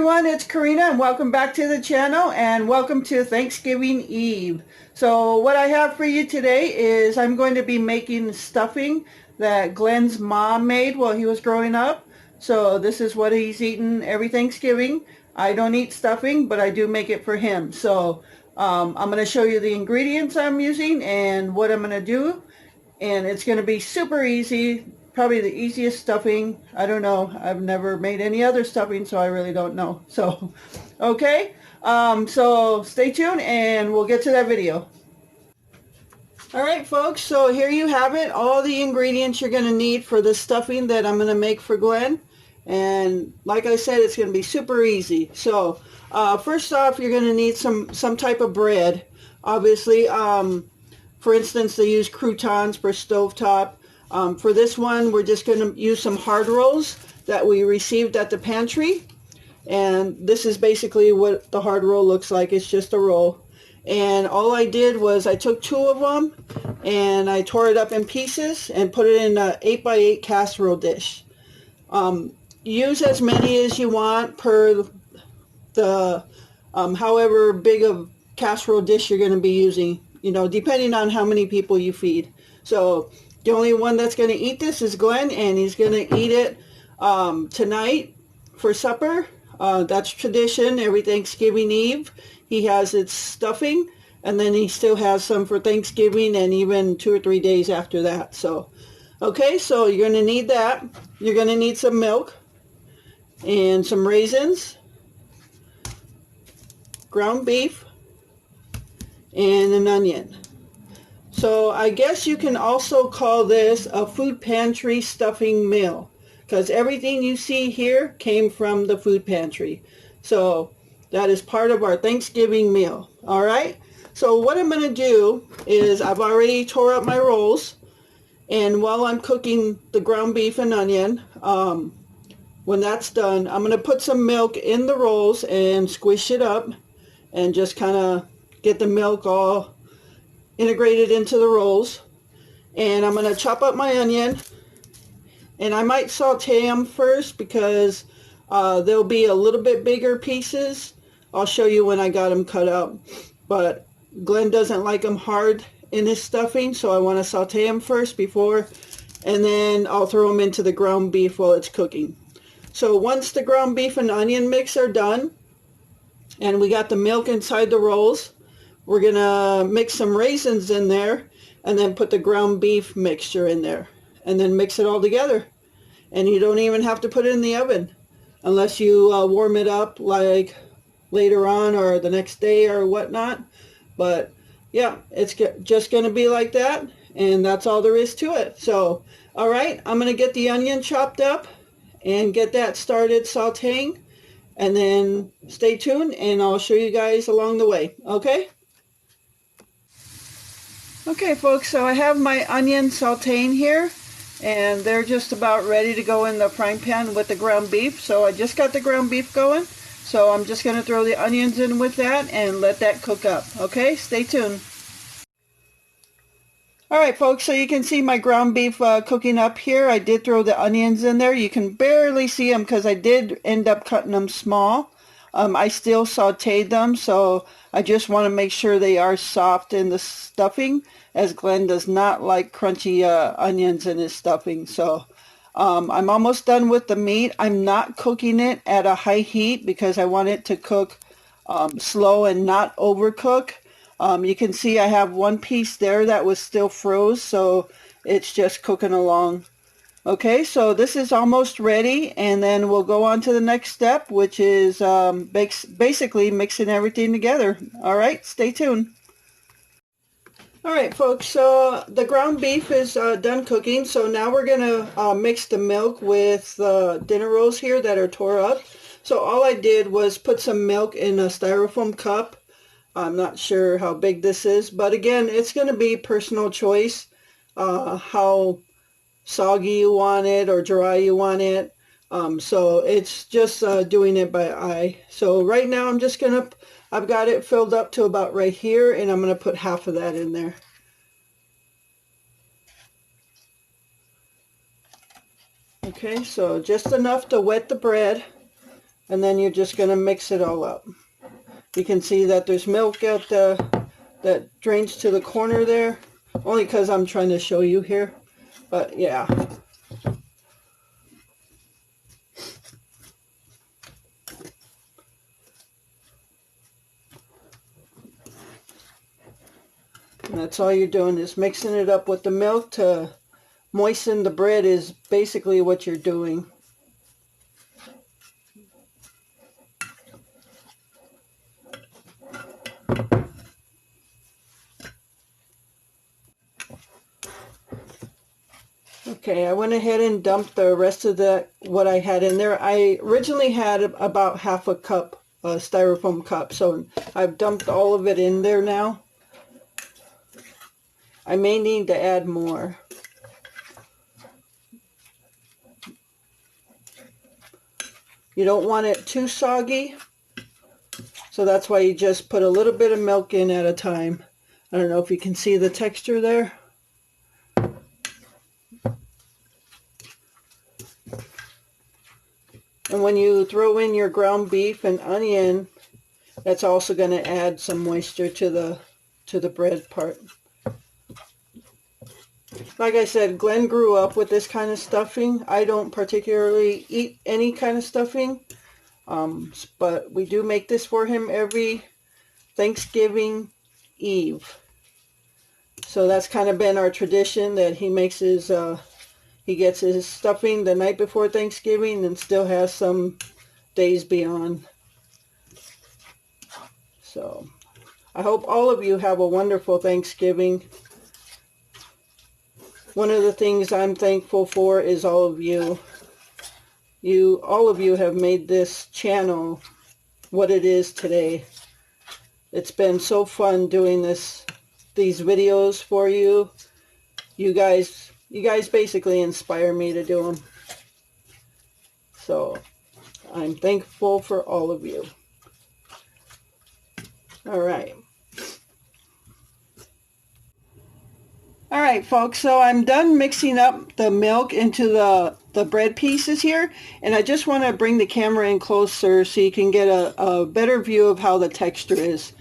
everyone, it's Karina and welcome back to the channel and welcome to Thanksgiving Eve. So what I have for you today is I'm going to be making stuffing that Glen's mom made while he was growing up. So this is what he's eaten every Thanksgiving. I don't eat stuffing, but I do make it for him. So I'm going to show you the ingredients I'm using and what I'm going to do. And it's going to be super easy. Probably the easiest stuffing. I don't know. I've never made any other stuffing, so I really don't know. So, okay. So stay tuned and we'll get to that video. Alright folks, so here you have it. All the ingredients you're going to need for the stuffing that I'm going to make for Glen. And like I said, it's going to be super easy. So, first off, you're going to need some type of bread. Obviously, for instance, they use croutons for stovetop. For this one, we're just going to use some hard rolls that we received at the pantry. And this is basically what the hard roll looks like. It's just a roll. And all I did was I took 2 of them and I tore it up in pieces and put it in an 8x8 casserole dish. Use as many as you want per the however big of casserole dish you're going to be using, you know, depending on how many people you feed. So the only one that's going to eat this is Glen, and he's going to eat it tonight for supper. That's tradition. Every Thanksgiving Eve, he has its stuffing, and then he still has some for Thanksgiving and even 2 or 3 days after that. So, okay, so you're going to need that. You're going to need some milk and some raisins, ground beef, and an onion. So I guess you can also call this a food pantry stuffing meal, because everything you see here came from the food pantry. So that is part of our Thanksgiving meal. All right. So what I'm going to do is I've already tore up my rolls, and while I'm cooking the ground beef and onion, when that's done, I'm going to put some milk in the rolls and squish it up and just kind of get the milk all integrated into the rolls. And I'm going to chop up my onion, and I might saute them first because they'll be a little bit bigger pieces. I'll show you when I got them cut up, but Glen doesn't like them hard in his stuffing, so I want to saute them first before, and then I'll throw them into the ground beef while it's cooking. So once the ground beef and onion mix are done and we got the milk inside the rolls, we're going to mix some raisins in there and then put the ground beef mixture in there and then mix it all together. And you don't even have to put it in the oven unless you warm it up like later on or the next day or whatnot. But yeah, it's just going to be like that, and that's all there is to it. So, all right, I'm going to get the onion chopped up and get that started sauteing, and then stay tuned and I'll show you guys along the way. Okay? Okay folks, so I have my onions sauteing here, and they're just about ready to go in the frying pan with the ground beef. So I just got the ground beef going, so I'm just going to throw the onions in with that and let that cook up. Okay, stay tuned. Alright folks, so you can see my ground beef cooking up here. I did throw the onions in there. You can barely see them because I did end up cutting them small. I still sauteed them, so I just want to make sure they are soft in the stuffing, as Glen does not like crunchy onions in his stuffing. So I'm almost done with the meat. I'm not cooking it at a high heat because I want it to cook slow and not overcook. You can see I have one piece there that was still froze, so it's just cooking along. Okay, so this is almost ready, and then we'll go on to the next step, which is basically mixing everything together. All right, stay tuned. All right, folks, so the ground beef is done cooking, so now we're going to mix the milk with dinner rolls here that are tore up. So all I did was put some milk in a styrofoam cup. I'm not sure how big this is, but again, it's going to be personal choice, how soggy you want it or dry you want it. So it's just doing it by eye. So right now I've got it filled up to about right here, and I'm going to put half of that in there. Okay, so just enough to wet the bread. and then you're just going to mix it all up. You can see that there's milk at that drains to the corner there, only because I'm trying to show you here, but yeah. And that's all you're doing, is mixing it up with the milk to moisten the bread, is basically what you're doing. Okay, I went ahead and dumped the rest of what I had in there. I originally had about half a cup, a styrofoam cup, so I've dumped all of it in there now. I may need to add more. You don't want it too soggy, so that's why you just put a little bit of milk in at a time. I don't know if you can see the texture there. And when you throw in your ground beef and onion, that's also going to add some moisture to the bread part. Like I said, Glenn grew up with this kind of stuffing. I don't particularly eat any kind of stuffing, but we do make this for him every Thanksgiving Eve. So that's kind of been our tradition, that he makes his, he gets his stuffing the night before Thanksgiving and still has some days beyond. So I hope all of you have a wonderful Thanksgiving. One of the things I'm thankful for is all of you. All of you have made this channel what it is today. It's been so fun doing these videos for you. You guys basically inspire me to do them. So I'm thankful for all of you. All right. All right, folks, so I'm done mixing up the milk into the bread pieces here, and I just want to bring the camera in closer so you can get a better view of how the texture is.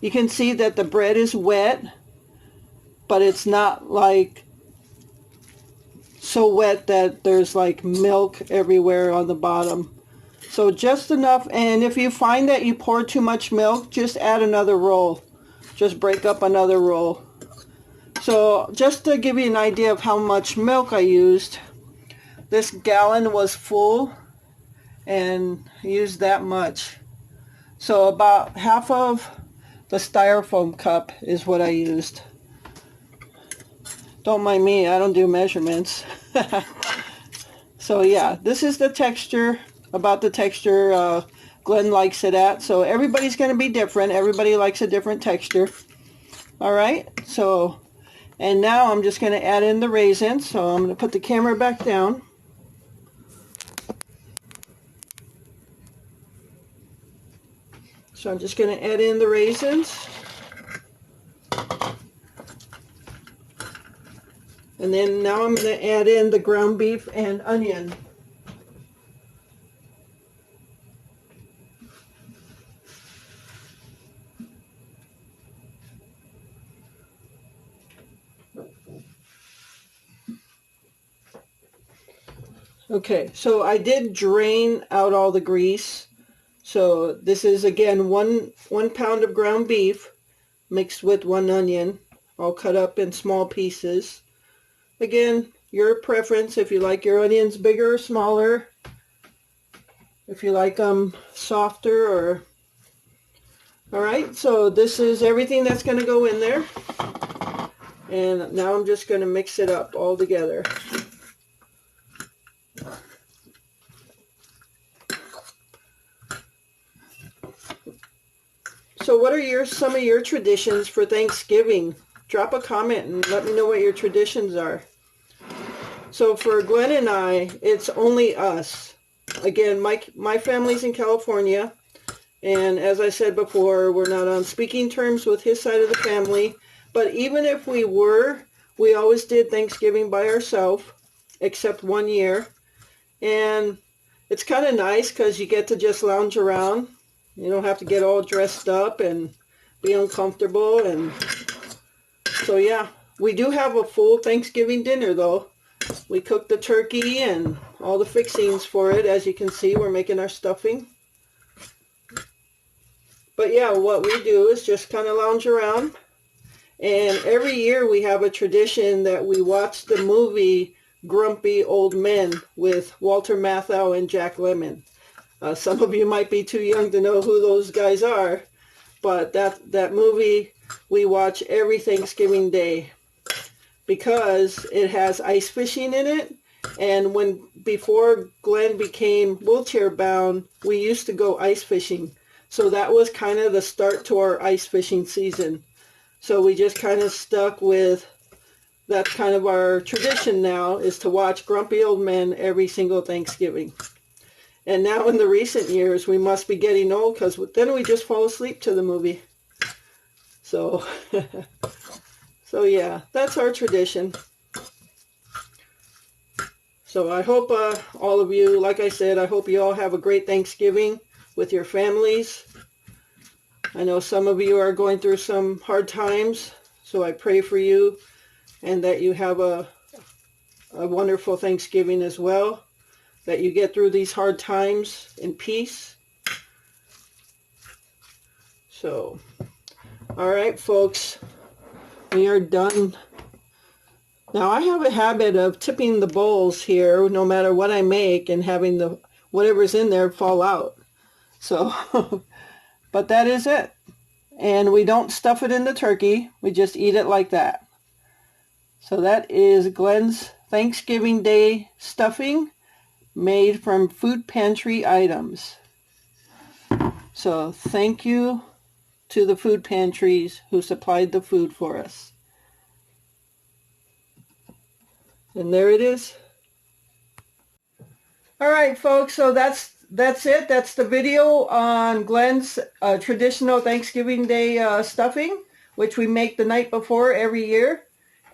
You can see that the bread is wet, but it's not like so wet that there's like milk everywhere on the bottom. So just enough, and if you find that you pour too much milk, just add another roll. Just break up another roll. So just to give you an idea of how much milk I used, this gallon was full and I used that much. So about half of the styrofoam cup is what I used. Don't mind me, I don't do measurements. So yeah, this is the texture, about the texture Glenn likes it at. So everybody's going to be different. Everybody likes a different texture. Alright, so... And now I'm just going to add in the raisins. So I'm going to put the camera back down. So I'm just going to add in the raisins. And then now I'm going to add in the ground beef and onion. Okay, so I did drain out all the grease. So this is again one pound of ground beef mixed with 1 onion, all cut up in small pieces. Again, your preference, if you like your onions bigger or smaller, if you like them softer or... Alright, so this is everything that's going to go in there. And now I'm just going to mix it up all together. So what are some of your traditions for Thanksgiving? Drop a comment and let me know what your traditions are. So for Glenn and I, it's only us. Again, my family's in California, and as I said before, we're not on speaking terms with his side of the family. But even if we were, we always did Thanksgiving by ourselves, except one year. And It's kind of nice because you get to just lounge around. You don't have to get all dressed up and be uncomfortable. And so yeah, we do have a full Thanksgiving dinner though. We cooked the turkey and all the fixings for it. As you can see, we're making our stuffing. But yeah, what we do is just kind of lounge around. And every year we have a tradition that we watch the movie Grumpy Old Men with Walter Matthau and Jack Lemmon. Some of you might be too young to know who those guys are, but that movie we watch every Thanksgiving Day because it has ice fishing in it. And before Glen became wheelchair bound, we used to go ice fishing. So that was kind of the start to our ice fishing season. So we just kind of stuck with, that's kind of our tradition now, is to watch Grumpy Old Men every single Thanksgiving. And now in the recent years, we must be getting old because then we just fall asleep to the movie. So, so yeah, that's our tradition. So I hope all of you, like I said, I hope you all have a great Thanksgiving with your families. I know some of you are going through some hard times, so I pray for you and that you have a wonderful Thanksgiving as well, that you get through these hard times in peace. So, all right, folks, we are done. Now, I have a habit of tipping the bowls here no matter what I make and having whatever's in there fall out. So, but that is it. And we don't stuff it in the turkey. We just eat it like that. So that is Glen's Thanksgiving Day stuffing made from food pantry items. So thank you to the food pantries who supplied the food for us. And there it is. All right, folks, so that's it. That's the video on Glen's traditional Thanksgiving Day stuffing, which we make the night before every year.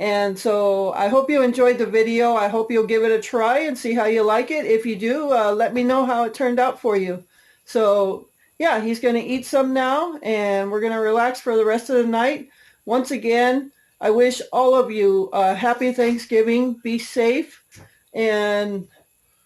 And so I hope you enjoyed the video. I hope you'll give it a try and see how you like it. If you do, let me know how it turned out for you. So yeah, he's going to eat some now, and we're going to relax for the rest of the night. Once again, I wish all of you a happy Thanksgiving. Be safe. And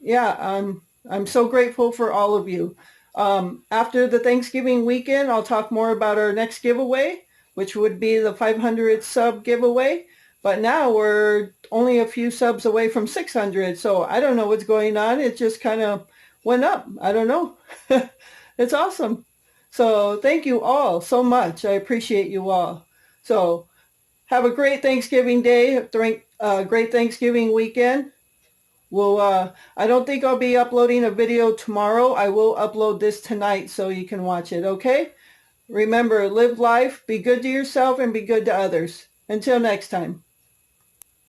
yeah, I'm so grateful for all of you. After the Thanksgiving weekend, I'll talk more about our next giveaway, which would be the 500 sub giveaway. But now we're only a few subs away from 600, so I don't know what's going on. It just kind of went up. I don't know. It's awesome. So thank you all so much. I appreciate you all. So have a great Thanksgiving Day, great Thanksgiving weekend. Well, I don't think I'll be uploading a video tomorrow. I will upload this tonight so you can watch it, okay? Remember, live life, be good to yourself, and be good to others. Until next time.